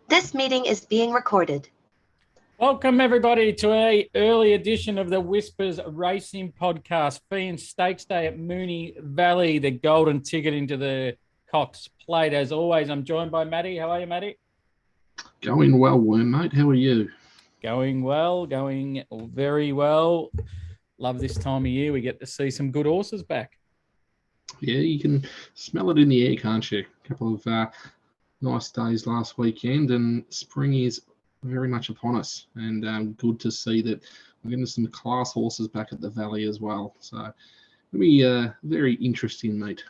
This meeting is being recorded. Welcome, everybody, to a early edition of the Whispers Racing Podcast. Feehan Stakes Day at Moonee Valley, the golden ticket into the Cox Plate. As always, I'm joined by Matty. How are you, Matty? Going well, Worm, mate. How are you? Going well, going very well. Love this time of year. We get to see some good horses back. Yeah, you can smell it in the air, can't you? A couple of nice days last weekend, and spring is very much upon us. And good to see that we're getting some class horses back at the Valley as well. So it'll be a very interesting meet.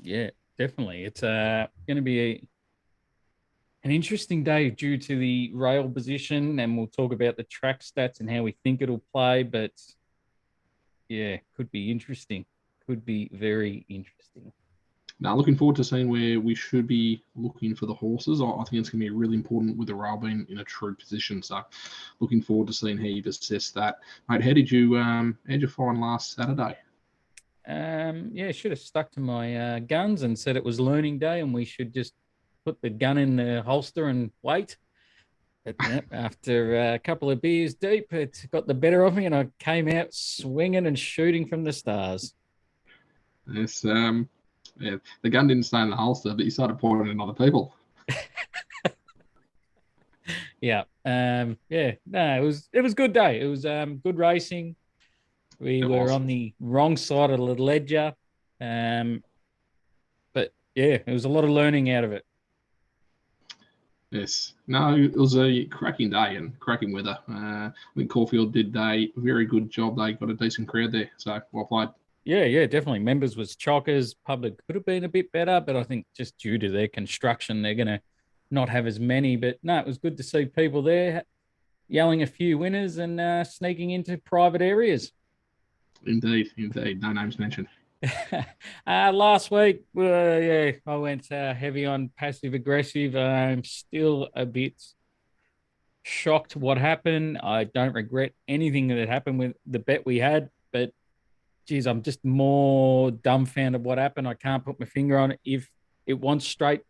Yeah, definitely. It's going to be an interesting day due to the rail position, and we'll talk about the track stats and how we think it'll play. But yeah, could be interesting. Could be very interesting. Now, looking forward to seeing where we should be looking for the horses. I think it's going to be really important with the rail being in a true position. So, looking forward to seeing how you've assessed that, mate. How did you find last Saturday? Yeah, should have stuck to my guns and said it was learning day, and we should just put the gun in the holster and wait. But after a couple of beers deep, it got the better of me, and I came out swinging and shooting from the stars. Yes, yeah, the gun didn't stay in the holster, but you started pointing at other people. Yeah, yeah. No, it was a good day. It was good racing. We were on the wrong side of the ledger, but yeah, it was a lot of learning out of it. Yes, no, it was a cracking day and cracking weather. I think Caulfield did a very good job. They got a decent crowd there, so well played. Yeah, definitely. Members was chockers. Public could have been a bit better, but I think just due to their construction, they're going to not have as many. But no, it was good to see people there yelling a few winners and sneaking into private areas. Indeed. No names mentioned. Last week, yeah, I went heavy on passive aggressive. I'm still a bit shocked what happened. I don't regret anything that happened with the bet we had, but geez, I'm just more dumbfounded what happened. I can't put my finger on it. If it wants straight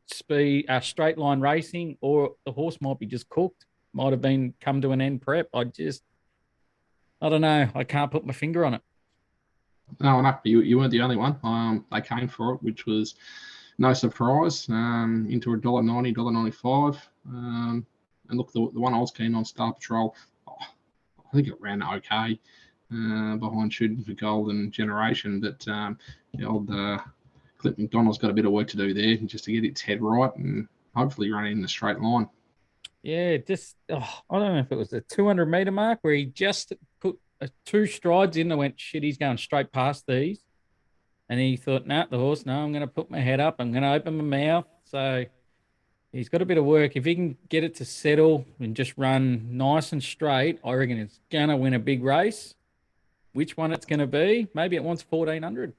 speed, straight line racing, or the horse might be just cooked, might have been come to an end prep. I don't know. I can't put my finger on it. No, you weren't the only one. They came for it, which was no surprise. Into $1.90, $1.95. And look, the one I was keen on, Star Patrol, I think it ran okay behind Shooting for Golden Generation, but the old Clint McDonald's got a bit of work to do there just to get its head right and hopefully run in a straight line. Yeah, just I don't know if it was the 200-meter mark where he just put two strides in and went, shit, he's going straight past these. And he thought, nah, the horse, no, I'm going to put my head up. I'm going to open my mouth. So he's got a bit of work. If he can get it to settle and just run nice and straight, I reckon it's going to win a big race. Which one it's going to be? Maybe it wants 1,400.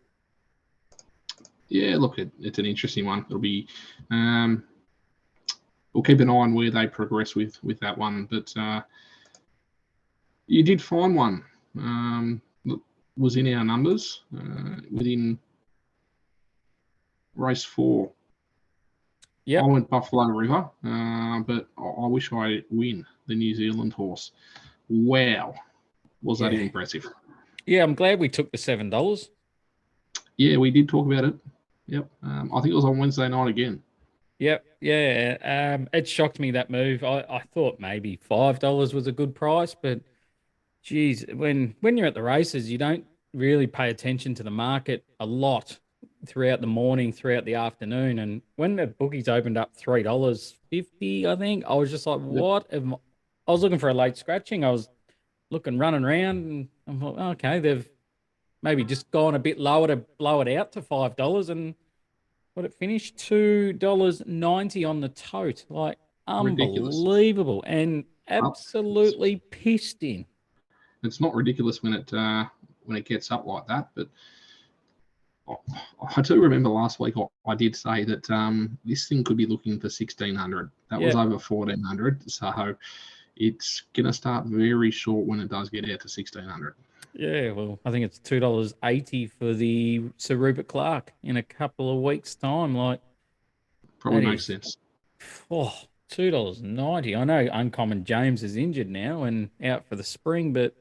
Yeah, look, it's an interesting one. It'll be, we'll keep an eye on where they progress with that one. But you did find one that was in our numbers within race 4. Yeah, I went Buffalo River, but I wish I win the New Zealand horse. Wow, was that impressive? Yeah, I'm glad we took the $7. Yeah, we did talk about it. Yep, I think it was on Wednesday night again. Yep, yeah. It shocked me, that move. I thought maybe $5 was a good price, but geez, when you're at the races, you don't really pay attention to the market a lot throughout the morning, throughout the afternoon. And when the bookies opened up $3.50, I think, I was just like, what? I was looking for a late scratching. I was looking, running around, and I'm like, okay, they've maybe just gone a bit lower to blow it out to $5. And what it finished, $2.90 on the tote. Like, unbelievable. Ridiculous. And absolutely pissed in. It's not ridiculous when it gets up like that, but I do remember last week I did say that this thing could be looking for 1,600. That was over 1,400, so it's gonna start very short when it does get out to 1,600. Yeah, well, I think it's $2.80 for the Sir Rupert Clarke in a couple of weeks' time. Like, probably makes sense. Oh, $2.90. I know Uncommon James is injured now and out for the spring, but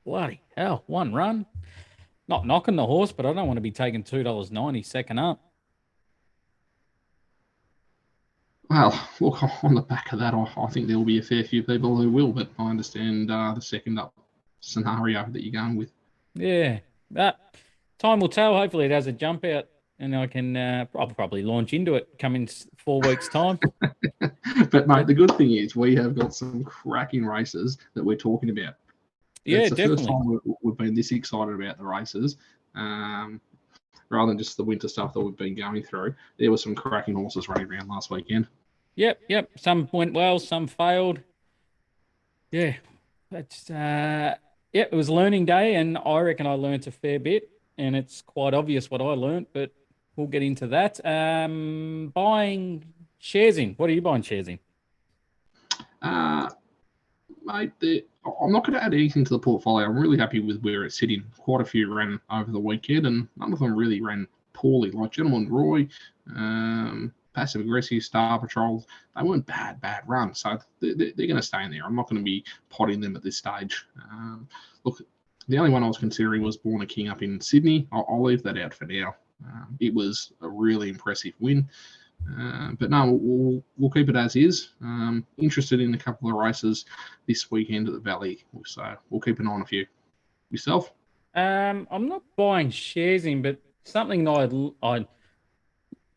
bloody hell, one run. Not knocking the horse, but I don't want to be taking $2.90 second up. Well, look, on the back of that, I think there will be a fair few people who will, but I understand the second up scenario that you're going with. Yeah, but time will tell. Hopefully, it has a jump out, and I can. I'll probably launch into it come in 4 weeks' time. But mate, the good thing is we have got some cracking races that we're talking about. Yeah, it's the definitely. first time we've been this excited about the races, rather than just the winter stuff that we've been going through. There were some cracking horses running around last weekend. Yep. Some went well, some failed. Yeah, that's it was learning day, and I reckon I learnt a fair bit, and it's quite obvious what I learnt, but we'll get into that. Buying shares in. What are you buying shares in? Mate, I'm not going to add anything to the portfolio. I'm really happy with where it's sitting. Quite a few ran over the weekend, and none of them really ran poorly. Like Gentleman Roy, Passive Aggressive, Star Patrol, they weren't bad runs. So they're going to stay in there. I'm not going to be potting them at this stage. Look, the only one I was considering was Born a King up in Sydney. I'll leave that out for now. It was a really impressive win. But no, we'll keep it as is. Interested in a couple of races this weekend at the Valley, so we'll keep an eye on a few. Yourself? I'm not buying shares in, but something that I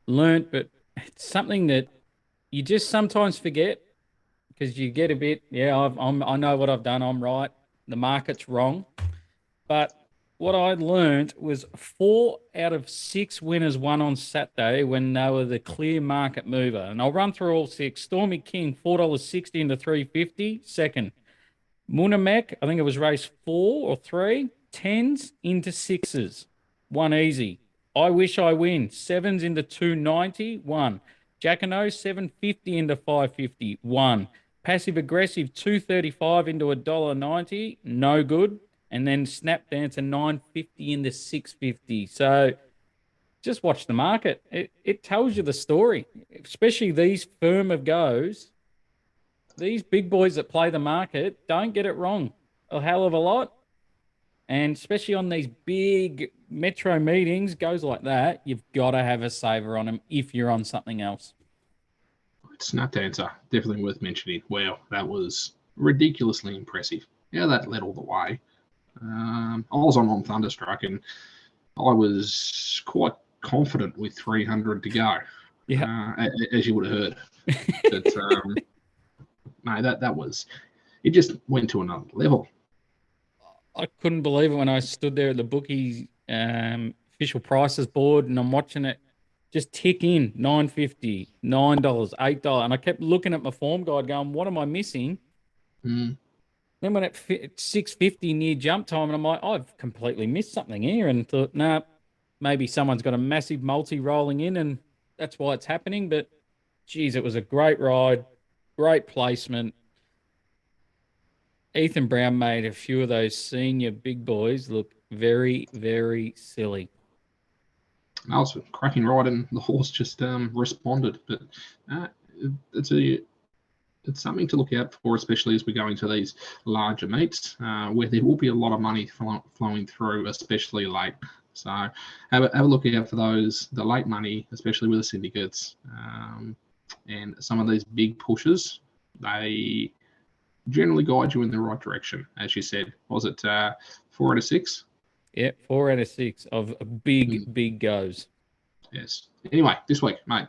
learnt, but it's something that you just sometimes forget because you get a bit, I know what I've done. I'm right. The market's wrong. But what I learned was 4 out of 6 winners won on Saturday when they were the clear market mover. And I'll run through all 6. Stormy King, $4.60 into $3.50. Second, Munamek, I think it was race 4 or 3. 10s into 6s. One easy. I Wish I Win. 7s into $2.90. 1. Jackano, $7.50 into $5.50. 1. Passive Aggressive, $2.35 into $1.90. No good. And then Snap Dancer, $9.50 into $6.50. So just watch the market. It tells you the story, especially these firm of goes. These big boys that play the market don't get it wrong a hell of a lot. And especially on these big metro meetings, goes like that, you've got to have a saver on them if you're on something else. Snap Dancer, definitely worth mentioning. Wow, that was ridiculously impressive. Yeah, that led all the way. I was on Thunderstruck, and I was quite confident with 300 to go. Yeah, as you would have heard. But no, that was it. Just went to another level. I couldn't believe it when I stood there at the bookie official prices board and I'm watching it just tick in $9.50, $9, $8, and I kept looking at my form guide, going, "What am I missing?" Mm. Then when at 6:50 near jump time, and I'm like, "I've completely missed something here," and thought, "Nah, maybe someone's got a massive multi rolling in, and that's why it's happening." But geez, it was a great ride, great placement. Ethan Brown made a few of those senior big boys look very, very silly. That was a cracking ride, and the horse just responded. But it's something to look out for, especially as we go into these larger meets, where there will be a lot of money flowing through, especially late. So have a look out for the late money, especially with the syndicates, and some of these big pushes. They generally guide you in the right direction, as you said. Was it 4 out of 6? Yeah, 4 out of 6 of big goes. Yes. Anyway, this week, mate.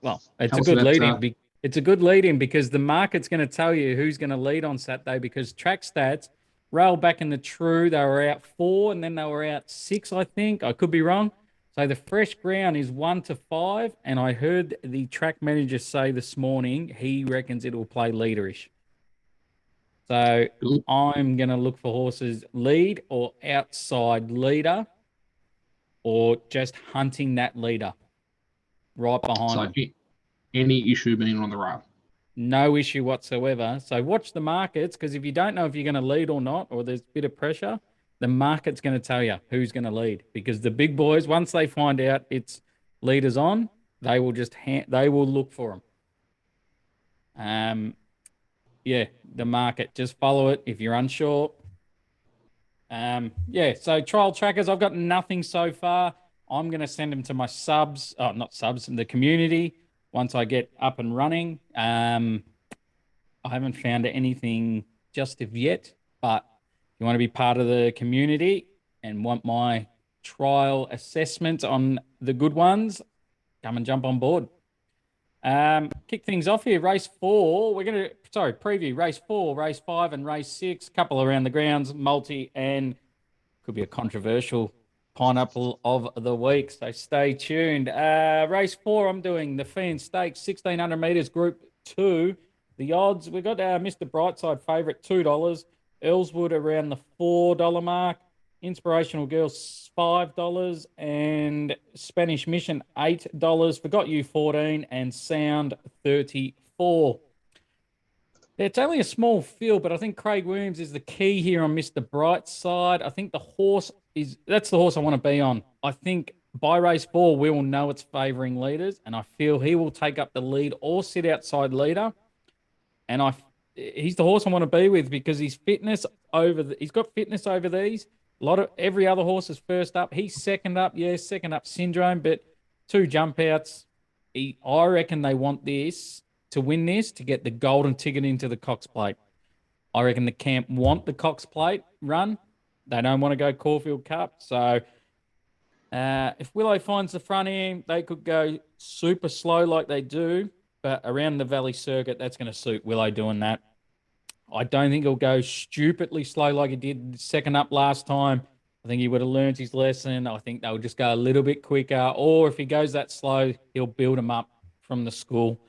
Well, it's a good lead in. It's a good lead in because the market's going to tell you who's going to lead on Saturday, because track stats rail back in the true. They were out 4 and then they were out 6, I think. I could be wrong. So the fresh ground is 1 to 5. And I heard the track manager say this morning he reckons it will play leaderish. So I'm going to look for horses lead or outside leader, or just hunting that leader right behind them. Any issue being on the rail? No issue whatsoever. So watch the markets, because if you don't know if you're going to lead or not, or there's a bit of pressure, the market's going to tell you who's going to lead, because the big boys, once they find out it's leaders on, they will just they will look for them. Yeah, the market, just follow it if you're unsure. Yeah, so trial trackers, I've got nothing so far. I'm going to send them to my subs, oh, not subs, the community once I get up and running. I haven't found anything just of yet, but if you want to be part of the community and want my trial assessment on the good ones, come and jump on board. Kick things off here. Race 4. We're going to, sorry, preview race 4, race 5, and race 6. Couple around the grounds, multi, and could be a controversial pineapple of the week. So stay tuned. Race 4, I'm doing the Feehan Stakes, 1600 meters, Group 2. The odds, we've got Mr. Brightside favourite, $2. Earlswood around the $4 mark. Inspirational Girls, $5. And Spanish Mission, $8. Forgot You, 14. And Sound, 34. It's only a small field, but I think Craig Williams is the key here on Mr. Brightside. I think the horse that's the horse I want to be on. I think by race 4, we will know it's favouring leaders, and I feel he will take up the lead or sit outside leader. And he's the horse I want to be with because he's he's got fitness over these. A lot of every other horse is first up. He's second up, second up syndrome, but 2 jump outs. I reckon they want this to win this to get the golden ticket into the Cox Plate. I reckon the camp want the Cox Plate run. They don't want to go Caulfield Cup. So if Willow finds the front end, they could go super slow like they do. But around the Valley Circuit, that's going to suit Willow doing that. I don't think he'll go stupidly slow like he did second up last time. I think he would have learned his lesson. I think they'll just go a little bit quicker. Or if he goes that slow, he'll build him up from the school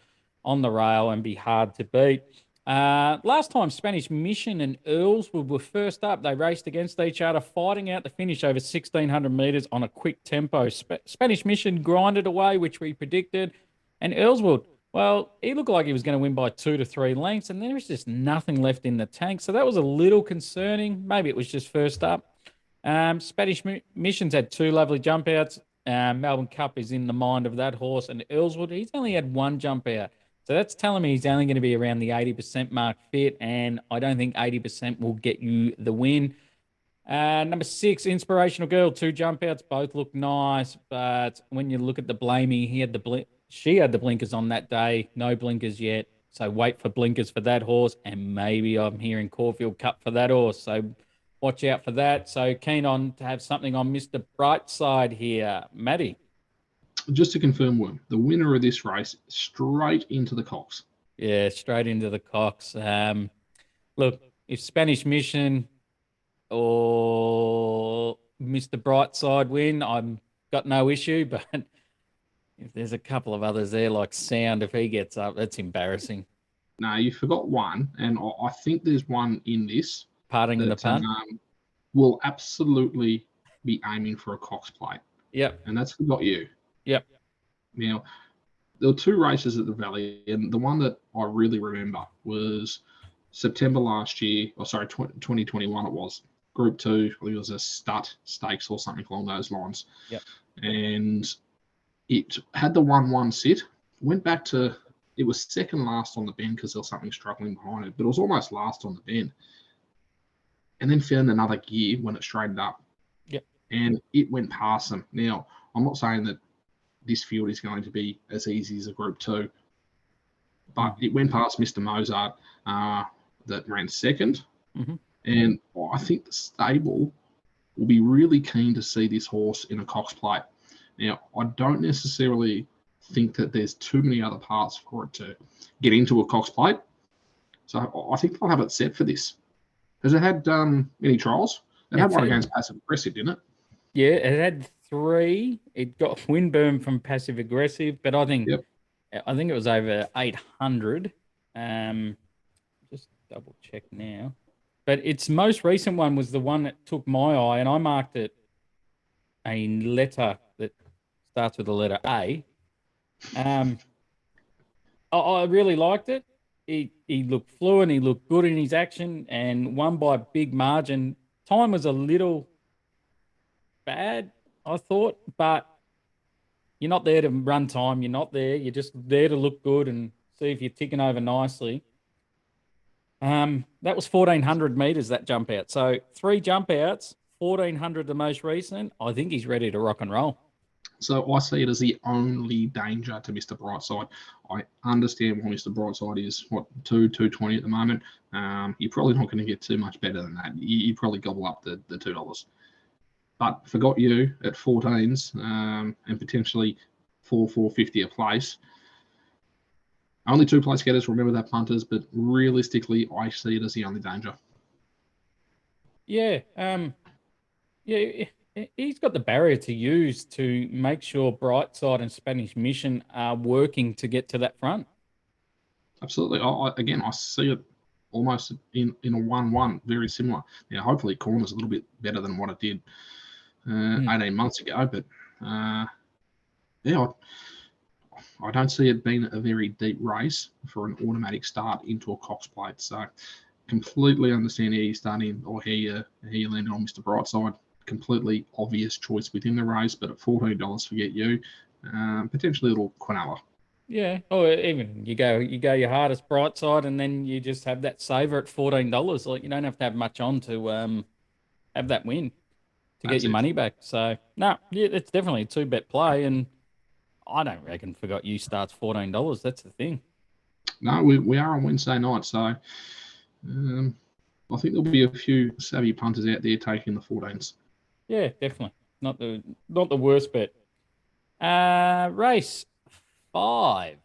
on the rail and be hard to beat. Last time, Spanish Mission and Earlswood were first up. They raced against each other, fighting out the finish over 1,600 metres on a quick tempo. Spanish Mission grinded away, which we predicted. And Earlswood, well, he looked like he was going to win by 2 to 3 lengths, and there was just nothing left in the tank. So that was a little concerning. Maybe it was just first up. Spanish Mission's had 2 lovely jump outs. Melbourne Cup is in the mind of that horse. And Earlswood, he's only had 1 jump out. So that's telling me he's only going to be around the 80% mark fit, and I don't think 80% will get you the win. Number 6, Inspirational Girl, 2 jump outs, both look nice, but when you look at the blaming, she had the blinkers on that day, no blinkers yet. So wait for blinkers for that horse, and maybe I'm hearing Caulfield Cup for that horse. So watch out for that. So keen on to have something on Mr. Brightside here. Matty. Just to confirm, Worm, the winner of this race straight into the Cox. Yeah, straight into the Cox. Look, if Spanish Mission or Mr. Brightside win, I've got no issue. But if there's a couple of others there, like Sound, if he gets up, that's embarrassing. No, you forgot one, and I think there's one in this. Parting in the pun. Will absolutely be aiming for a Cox Plate. Yep. And that's Forgot You. Yep. Now, there were 2 races at the Valley, and the one that I really remember was September last year, 2021 it was. Group 2, I think it was a Stut Stakes or something along those lines. Yep. And it had the 1-1 sit, went back to, it was second last on the bend because there was something struggling behind it, but it was almost last on the bend. And then found another gear when it straightened up. Yep. And it went past them. Now, I'm not saying that this field is going to be as easy as a Group 2. But it went past Mr. Mozart that ran second. Mm-hmm. And I think the stable will be really keen to see this horse in a Cox Plate. Now, I don't necessarily think that there's too many other parts for it to get into a Cox Plate. So I think they'll have it set for this. Has it had any trials? It had one against Passive Aggressive, didn't it? Yeah, it had 3. It got Windburn from Passive Aggressive, but I think it was over 800. Just double check now. But its most recent one was the one that took my eye, and I marked it a letter that starts with the letter A. I really liked it. He looked fluent, he looked good in his action, and won by a big margin. Time was a little bad, I thought, but you're not there to run time. You're not there. You're just there to look good and see if you're ticking over nicely. That was 1,400 meters, that jump out. So 3 jump outs, 1,400 the most recent. I think he's ready to rock and roll. So I see it as the only danger to Mr. Brightside. I understand why Mr. Brightside is, 220 at the moment. You're probably not going to get too much better than that. You probably gobble up the $2. But forgot you at 14s and potentially 450 a place. Only 2 place getters, remember that, punters, but realistically, I see it as the only danger. Yeah. Yeah, he's got the barrier to use to make sure Brightside and Spanish Mission are working to get to that front. Absolutely. I see it almost in a 1-1, very similar. Now, hopefully, it corners a little bit better than what it did 18 months ago, but yeah, I don't see it being a very deep race for an automatic start into a Cox plate. So, completely understand how you starting or how you landed on Mr. Brightside. Completely obvious choice within the race, but at $14, forget you. Potentially a little Quinella. Yeah, or even you go your hardest Brightside, and then you just have that saver at $14. Like, you don't have to have much on to have that win to get your money back. So no, yeah, it's definitely a 2-bet play, and I don't reckon Forgot You starts $14. That's the thing. No, we are on Wednesday night, so I think there'll be a few savvy punters out there taking the 14s. Yeah, definitely not the worst bet. Race 5.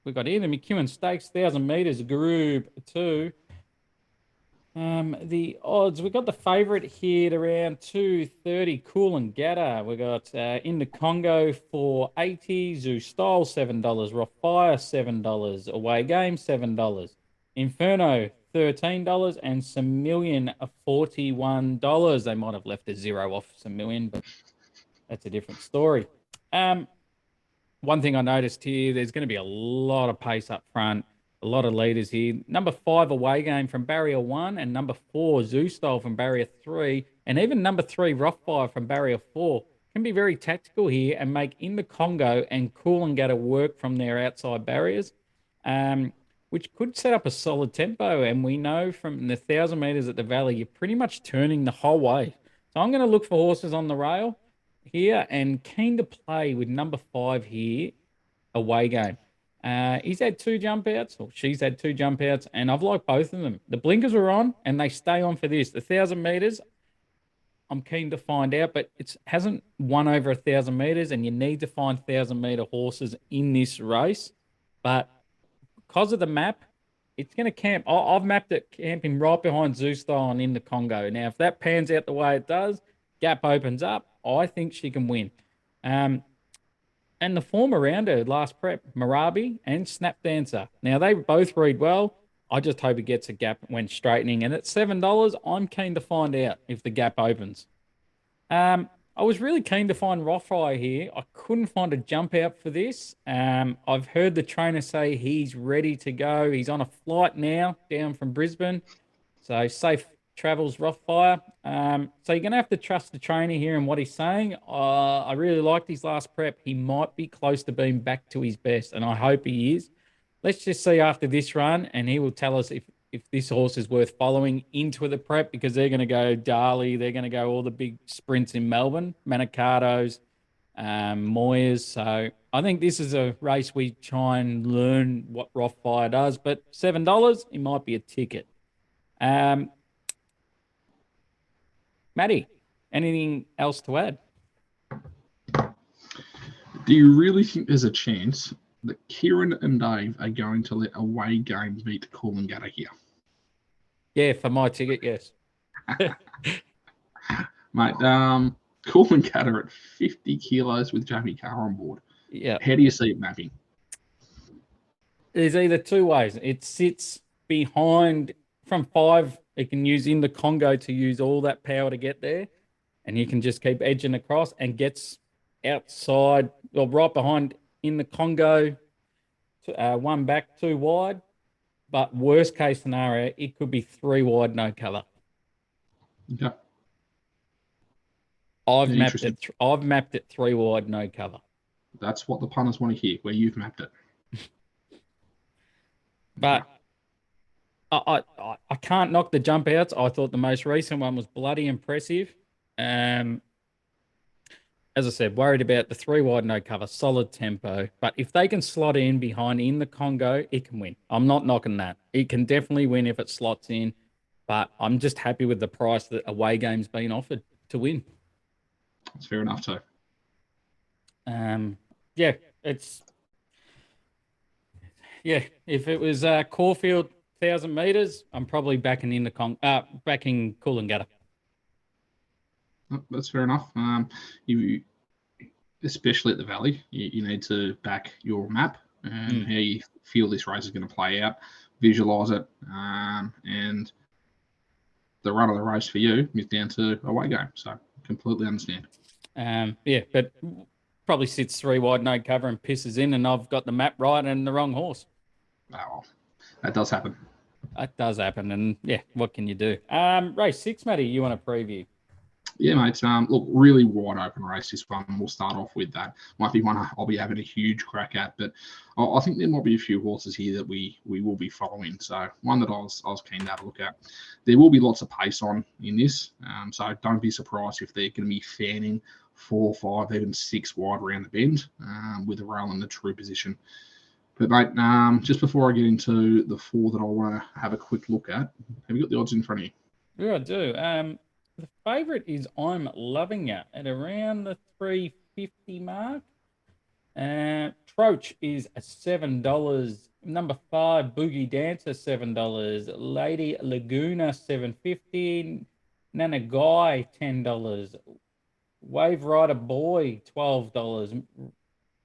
We've got here the McEwen Stakes, 1,000 metres, Group 2. The odds, we've got the favourite here at around 230, Cool and Gatta. We've got In the Congo for 80, Zoo Style $7, Rock Fire $7, Away Game $7, Inferno $13, and Samillion $41. They might have left a 0 off Samillion, but that's a different story. One thing I noticed here, there's going to be a lot of pace up front, a lot of leaders here. Number 5, Away Game from barrier 1, and number 4, Zoo Style from barrier 3, and even number 3, Rockfire from barrier 4 can be very tactical here and make In the Congo and Cool and Gatta work from their outside barriers, which could set up a solid tempo. And we know from the 1,000 metres at the Valley, you're pretty much turning the whole way. So I'm going to look for horses on the rail here, and keen to play with number 5 here, Away Game. He's had 2 jump outs, or she's had 2 jump outs, and I've liked both of them. The blinkers are on, and they stay on for this. The 1,000 metres, I'm keen to find out, but it hasn't won over 1,000 metres, and you need to find 1,000-metre horses in this race. But because of the map, it's going to camp. I've mapped it camping right behind Zoo Style and In the Congo. Now, if that pans out the way it does, gap opens up, I think she can win. And the form around her last prep, Marabi and Snap Dancer. Now, they both read well. I just hope it gets a gap when straightening. And at $7, I'm keen to find out if the gap opens. I was really keen to find Rothfire here. I couldn't find a jump out for this. I've heard the trainer say he's ready to go. He's on a flight now down from Brisbane. So safe travels, Rothfire. So you're going to have to trust the trainer here and what he's saying. I really liked his last prep. He might be close to being back to his best, and I hope he is. Let's just see after this run, and he will tell us if this horse is worth following into the prep, because they're going to go Darley. They're going to go all the big sprints in Melbourne, Manicados, Moyers. So I think this is a race we try and learn what Rothfire does, but $7, he might be a ticket. Matty, anything else to add? Do you really think there's a chance that Kieran and Dave are going to let Away Game beat Cool and Gatta here? Yeah, for my ticket, yes. Mate, Cool and Gatta at 50 kilos with Jamie Carr on board. Yeah. How do you see it mapping? There's either 2 ways. It sits behind from 5. It can use In the Congo to use all that power to get there, and you can just keep edging across and gets outside or right behind In the Congo, 1 back, 2 wide. But worst case scenario, it could be 3 wide, no cover. Okay. I've mapped it 3 wide, no cover. That's what the punters want to hear, where you've mapped it. But I can't knock the jump outs. I thought the most recent one was bloody impressive. As I said, worried about the 3 wide no cover, solid tempo. But if they can slot in behind in the Congo, it can win. I'm not knocking that. It can definitely win if it slots in. But I'm just happy with the price that away game's been offered to win. That's fair enough too. Yeah, it's If it was Caulfield 1,000 meters, I'm probably backing in backing Coolangatta. That's fair enough. You, especially at the Valley, you need to back your map and how you feel this race is going to play out, visualise it, and the run of the race for you is down to away game. So completely understand. But probably sits 3 wide no cover and pisses in, and I've got the map right and the wrong horse. Oh, well, that does happen. That does happen, and what can you do? Race 6, Matty, you want to preview? Yeah, mate. Look, really wide open race, this one. We'll start off with that. Might be one I'll be having a huge crack at, but I think there might be a few horses here that we will be following. So one that I was keen to have a look at. There will be lots of pace on in this, so don't be surprised if they're going to be fanning 4, 5, even 6 wide around the bend with a rail in the true position. But mate, just before I get into the 4 that I want to have a quick look at, have you got the odds in front of you? Yeah, I do. The favourite is I'm Loving It at around the 350 mark. Troach is $7. Number 5, Boogie Dancer, $7. Lady Laguna, $7.50. Nana Guy, $10. Wave Rider Boy, $12.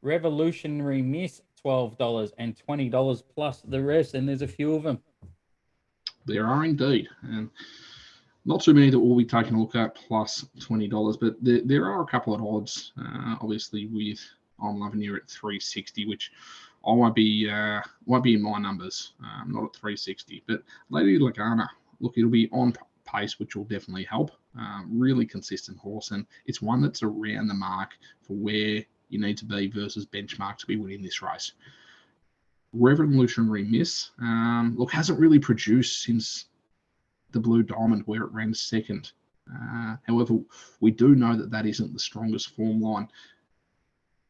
Revolutionary Miss, $12, and $20 plus the rest. And there's a few of them. There are indeed. And not too many that we'll be taking a look at plus $20, but there are a couple of odds, obviously, with I'm Loving You at 360, which I won't be in my numbers, not at 360. But Lady Laguna, look, it'll be on pace, which will definitely help. Really consistent horse, and it's one that's around the mark for where you need to be versus benchmark to be winning this race. Revolutionary Miss, look, hasn't really produced since the Blue Diamond, where it ran second. However, we do know that isn't the strongest form line.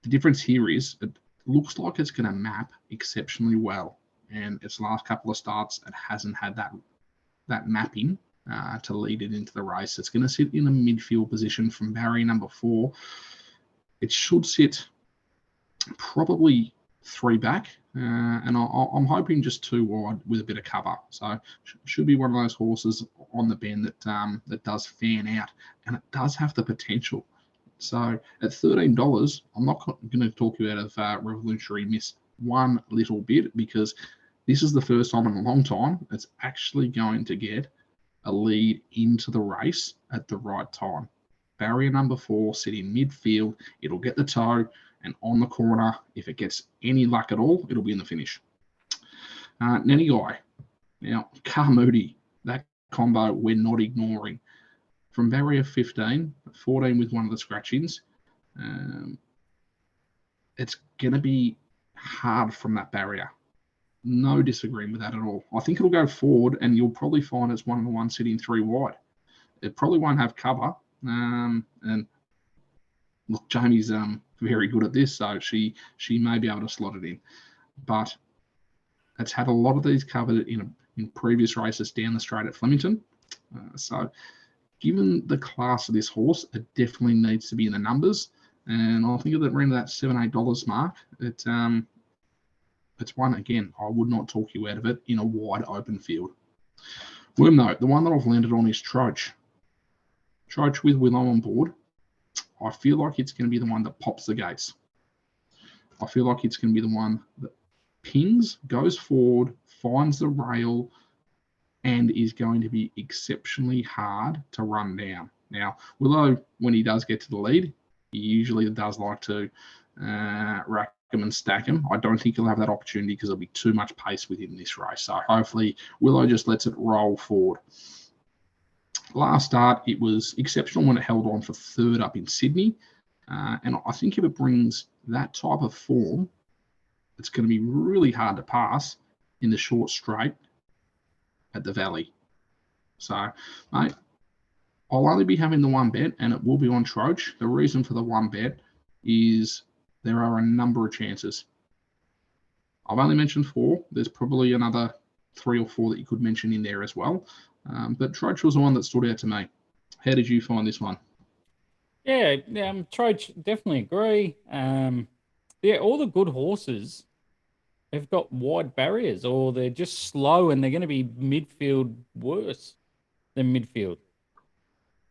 The difference here is it looks like it's going to map exceptionally well, and its last couple of starts, it hasn't had that mapping to lead it into the race. It's going to sit in a midfield position from barrier number 4. It should sit probably 3 back, and I'm hoping just 2 wide with a bit of cover. So should be one of those horses on the bend that does fan out, and it does have the potential. So at $13, I'm not going to talk you out of Revolutionary Miss one little bit, because this is the first time in a long time it's actually going to get a lead into the race at the right time. Barrier number 4, sitting midfield, it'll get the toe, and on the corner, if it gets any luck at all, it'll be in the finish. Nanny Guy. Now, Car Moody, that combo we're not ignoring. From barrier 15, 14 with one of the scratch-ins, it's going to be hard from that barrier. No disagreeing with that at all. I think it'll go forward, and you'll probably find it's one of the ones sitting 3 wide. It probably won't have cover, and look, Jamie's very good at this, so she may be able to slot it in. But it's had a lot of these covered in previous races down the straight at Flemington. So given the class of this horse, it definitely needs to be in the numbers. And I think that around that $7, $8 mark, it's one, again, I would not talk you out of it in a wide open field. Wormnote, the one that I've landed on is Troach. Troach with Willow on board. I feel like it's going to be the one that pops the gates. I feel like it's going to be the one that pings, goes forward, finds the rail, and is going to be exceptionally hard to run down. Now, Willow, when he does get to the lead, he usually does like to rack him and stack him. I don't think he'll have that opportunity because there'll be too much pace within this race. So hopefully Willow just lets it roll forward. Last start, it was exceptional when it held on for 3rd up in Sydney. And I think if it brings that type of form, it's going to be really hard to pass. in the short straight at the Valley. So, mate, I'll only be having the one bet, and it will be on Troach. The reason for the one bet is there are a number of chances. I've only mentioned 4. There's probably another 3 or 4 that you could mention in there as well. But Troach was the one that stood out to me. How did you find this one? Yeah, Troach, definitely agree. Yeah, all the good horses have got wide barriers, or they're just slow, and they're going to be midfield worse than midfield.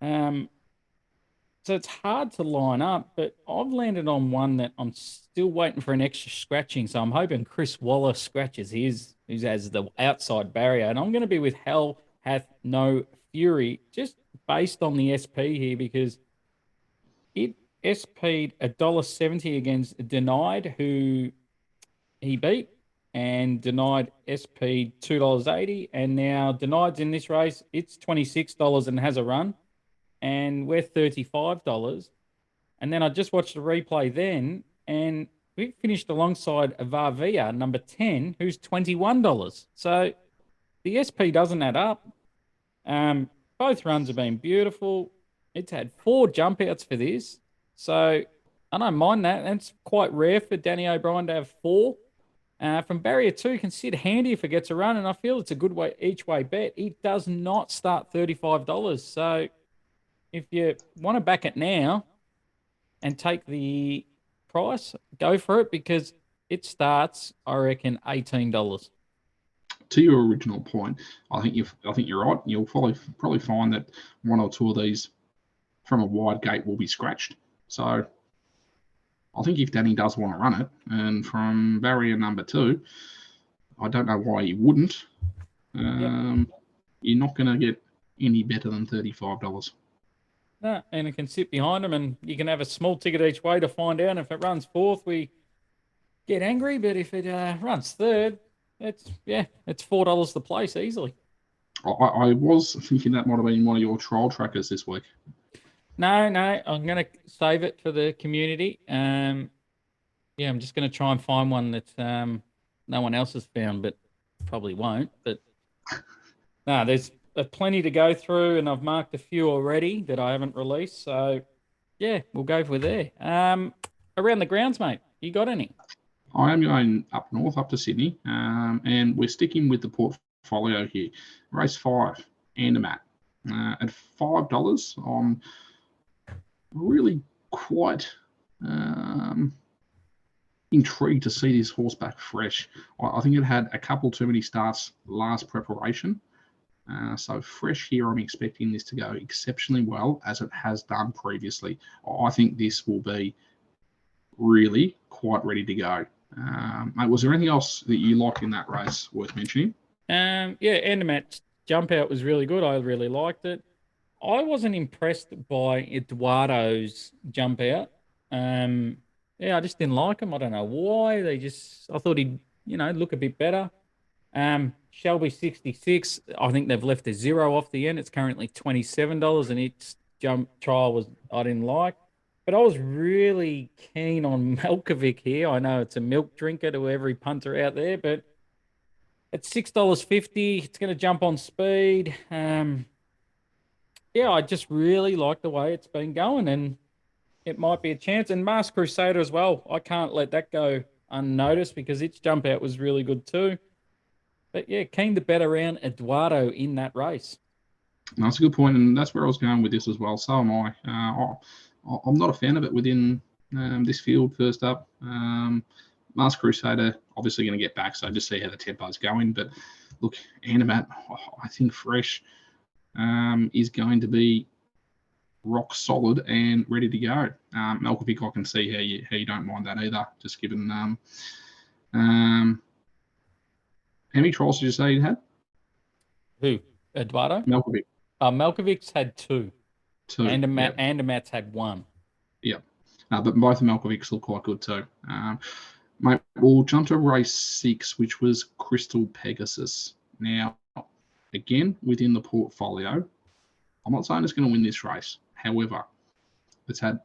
So it's hard to line up, but I've landed on one that I'm still waiting for an extra scratching. So I'm hoping Chris Waller scratches his, who has the outside barrier. And I'm going to be with Hell Hath No Fury, just based on the SP here, because it SP'd $1.70 against Denied, who he beat, and Denied SP'd $2.80. And now Denied's in this race. It's $26 and has a run, and we're $35. And then I just watched the replay then, and we finished alongside Varvia, number 10, who's $21. So the SP doesn't add up. Both runs have been beautiful. It's had 4 jump outs for this. So I don't mind that. That's quite rare for Danny O'Brien to have 4. From barrier 2 can sit handy if it gets a run, and I feel it's a good way each way bet. It does not start $35. So if you want to back it now and take the price, go for it, because it starts, I reckon, $18. To your original point, I think you're right. You'll probably find that 1 or 2 of these from a wide gate will be scratched. So I think if Danny does want to run it, and from barrier number 2, I don't know why he wouldn't. You're not going to get any better than $35. No, and it can sit behind him, and you can have a small ticket each way to find out. If it runs 4th, we get angry, but if it runs 3rd, it's $4 the place easily. I was thinking that might have been one of your trial trackers this week. No, I'm going to save it for the community. I'm just going to try and find one that no one else has found, but probably won't. But no, there's plenty to go through, and I've marked a few already that I haven't released. So, yeah, we'll go for there. Around the grounds, mate, you got any? I am going up north, up to Sydney, and we're sticking with the portfolio here. Race 5, Andermatt. At $5, I'm really quite intrigued to see this horse back fresh. I think it had a couple too many starts last preparation. So fresh here, I'm expecting this to go exceptionally well, as it has done previously. I think this will be really quite ready to go. Mate, was there anything else that you liked in that race worth mentioning? Andermatt's jump out was really good. I really liked it. I wasn't impressed by Eduardo's jump out. I just didn't like him. I don't know why. I thought he'd, look a bit better. Shelby 66, I think they've left a 0 off the end. It's currently $27, and its jump trial I didn't like. But I was really keen on Malkovic here. I know it's a milk drinker to every punter out there, but at $6.50, it's going to jump on speed. I just really like the way it's been going, and it might be a chance. And Masked Crusader as well. I can't let that go unnoticed, because its jump out was really good too. But yeah, keen to bet around Eduardo in that race. That's a good point, and that's where I was going with this as well. So am I. I'm not a fan of it within this field. First up, Masked Crusader obviously going to get back, so just see how the tempo's going. But look, Andermatt, I think fresh is going to be rock solid and ready to go. Malkovic, I can see how you don't mind that either. Just given how many trials did you say you had? Who? Eduardo? Malkovic. Malkovic's had 2. 2. Andermatt's had 1. Yeah. But both of Malkovics look quite good too. Mate, we'll jump to race 6, which was Crystal Pegasus. Now, again, within the portfolio, I'm not saying it's going to win this race. However, it's had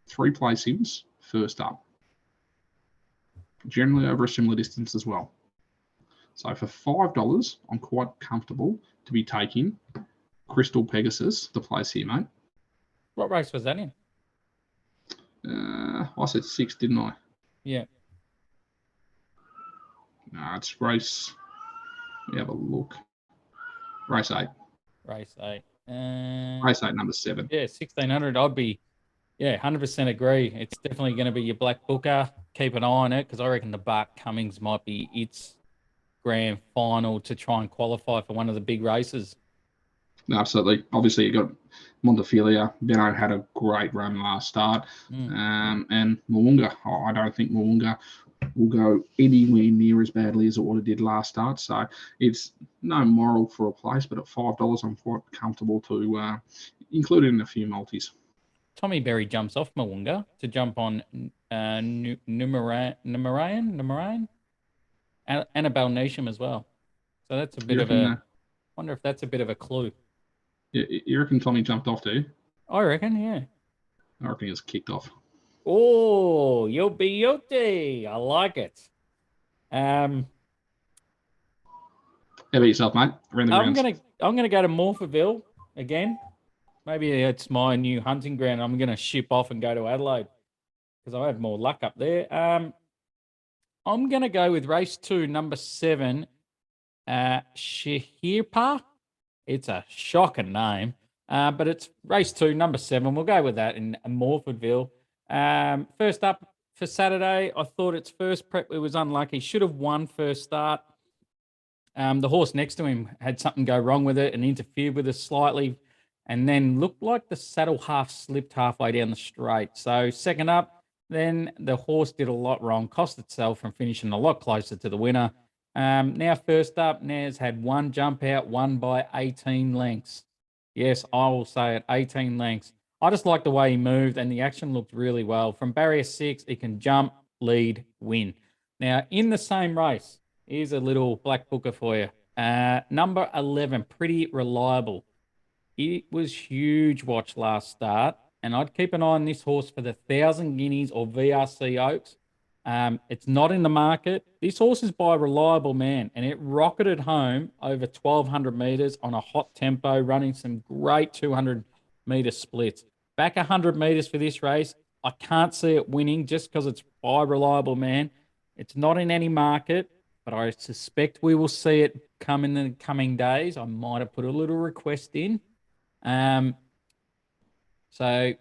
3 placings first up, generally over a similar distance as well. So for $5, I'm quite comfortable to be taking Crystal Pegasus, the place here, mate. What race was that in? I said 6, didn't I? Yeah. No, it's race. Let me have a look. Race 8. Race 8. Race 8, number 7. Yeah, 1,600. I'd be, 100% agree. It's definitely going to be your Black Booker. Keep an eye on it because I reckon the Bart Cummings might be its grand final to try and qualify for one of the big races. No, absolutely. Obviously, you got Montefilia. Benno had a great run last start. And Moonga. I don't think Moonga will go anywhere near as badly as what it did last start. So it's no moral for a place, but at $5, I'm quite comfortable to include it in a few multis. Tommy Berry jumps off Moonga to jump on Numerain, Annabelle Neesham as well. So that's a bit of a. Wonder if that's a bit of a clue. You reckon Tommy jumped off too? I reckon, yeah. I reckon he was kicked off. Oh, yote. I like it. How about yourself, mate? I'm gonna go to Morphettville again. Maybe it's my new hunting ground. I'm gonna ship off and go to Adelaide because I have more luck up there. I'm gonna go with race 2, number 7, Shahirpa. It's a shocking name, but it's race 2, number 7. We'll go with that in Morfordville. First up for Saturday, I thought its first prep, it was unlucky. Should have won first start. The horse next to him had something go wrong with it and interfered with it slightly, and then looked like the saddle half slipped halfway down the straight. So second up, then the horse did a lot wrong, cost itself from finishing a lot closer to the winner. Now first up, Naz had one jump out, won by 18 lengths. Yes, I will say it, 18 lengths. I just like the way he moved and the action looked really well. From barrier 6, he can jump, lead, win. Now in the same race, here's a little Black Booker for you. Number 11, Pretty Reliable. It was huge watch last start, and I'd keep an eye on this horse for the 1,000 Guineas or VRC Oaks. It's not in the market. This horse is by a reliable man, and it rocketed home over 1,200 metres on a hot tempo, running some great 200-metre splits. Back 100 metres for this race. I can't see it winning just because it's by a reliable man. It's not in any market, but I suspect we will see it come in the coming days. I might have put a little request in. So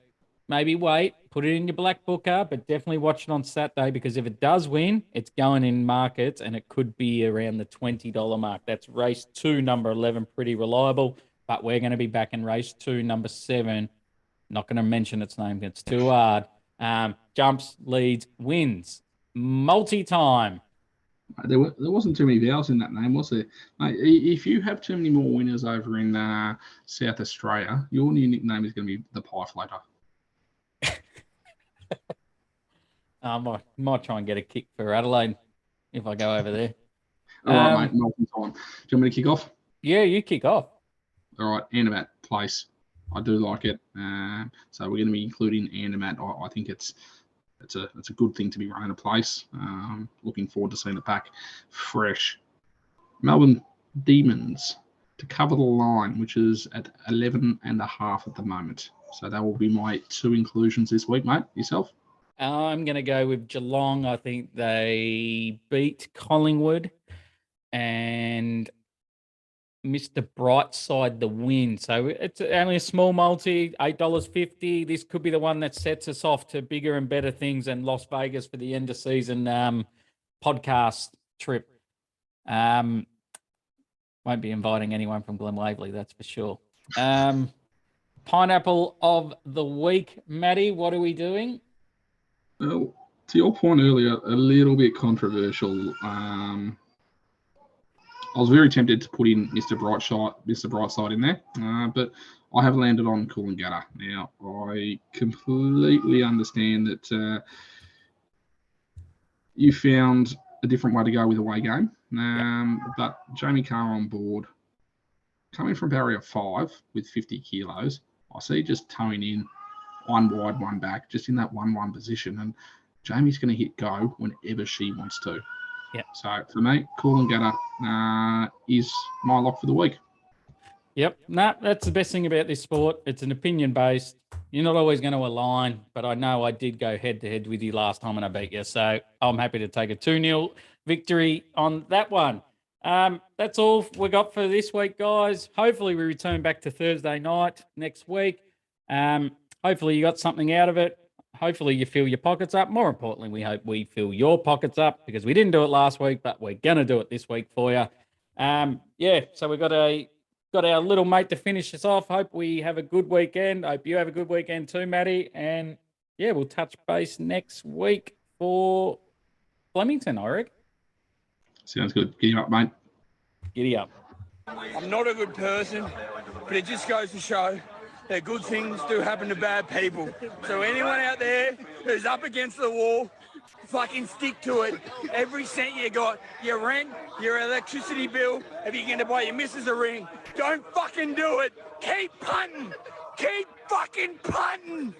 maybe wait, put it in your Black Booker, but definitely watch it on Saturday because if it does win, it's going in markets and it could be around the $20 mark. That's race 2, number 11, Pretty Reliable. But we're going to be back in race 2, number 7. Not going to mention its name. It's too hard. Jumps, leads, wins. Multi-time. There wasn't too many vowels in that name, was there? If you have too many more winners over in South Australia, your new nickname is going to be the Pie Floater. I might try and get a kick for Adelaide if I go over there. All right, mate. Multi-time. Do you want me to kick off? Yeah, you kick off. All right, Andermatt Place. I do like it. So we're going to be including Andermatt. I think it's a good thing to be running a place. Looking forward to seeing it back fresh. Melbourne Demons to cover the line, which is at 11.5 at the moment. So that will be my 2 inclusions this week, mate. Yourself? I'm going to go with Geelong. I think they beat Collingwood and Mr. Brightside the win. So it's only a small multi, $8.50. This could be the one that sets us off to bigger and better things in Las Vegas for the end of season podcast trip. Won't be inviting anyone from Glen Waverley, that's for sure. Pineapple of the week, Maddie, what are we doing? Well, to your point earlier, a little bit controversial. I was very tempted to put in Mr. Brightside in there, but I have landed on Coolangatta. Now, I completely understand that you found a different way to go with away game, but Jamie Carr on board, coming from barrier 5 with 50 kilos, I see just towing in one wide, one back, just in that 1-1 position, and Jamie's going to hit go whenever she wants to. Yeah. So for me, Coolangatta is my lock for the week. Yep. Nah, that's the best thing about this sport. It's an opinion based. You're not always going to align, but I know I did go head to head with you last time and I beat you. So I'm happy to take a 2-0 victory on that one. That's all we got for this week, guys. Hopefully we return back to Thursday night next week. Hopefully you got something out of it. Hopefully you fill your pockets up. More importantly, we hope we fill your pockets up because we didn't do it last week, but we're going to do it this week for you. So we've got our little mate to finish us off. Hope we have a good weekend. Hope you have a good weekend too, Matty. And yeah, we'll touch base next week for Flemington, I reckon. Sounds good. Get you up, mate. Giddy up. I'm not a good person, but it just goes to show that good things do happen to bad people. So anyone out there who's up against the wall, fucking stick to it. Every cent you got, your rent, your electricity bill, if you're going to buy your missus a ring, don't fucking do it. Keep punting. Keep fucking punting.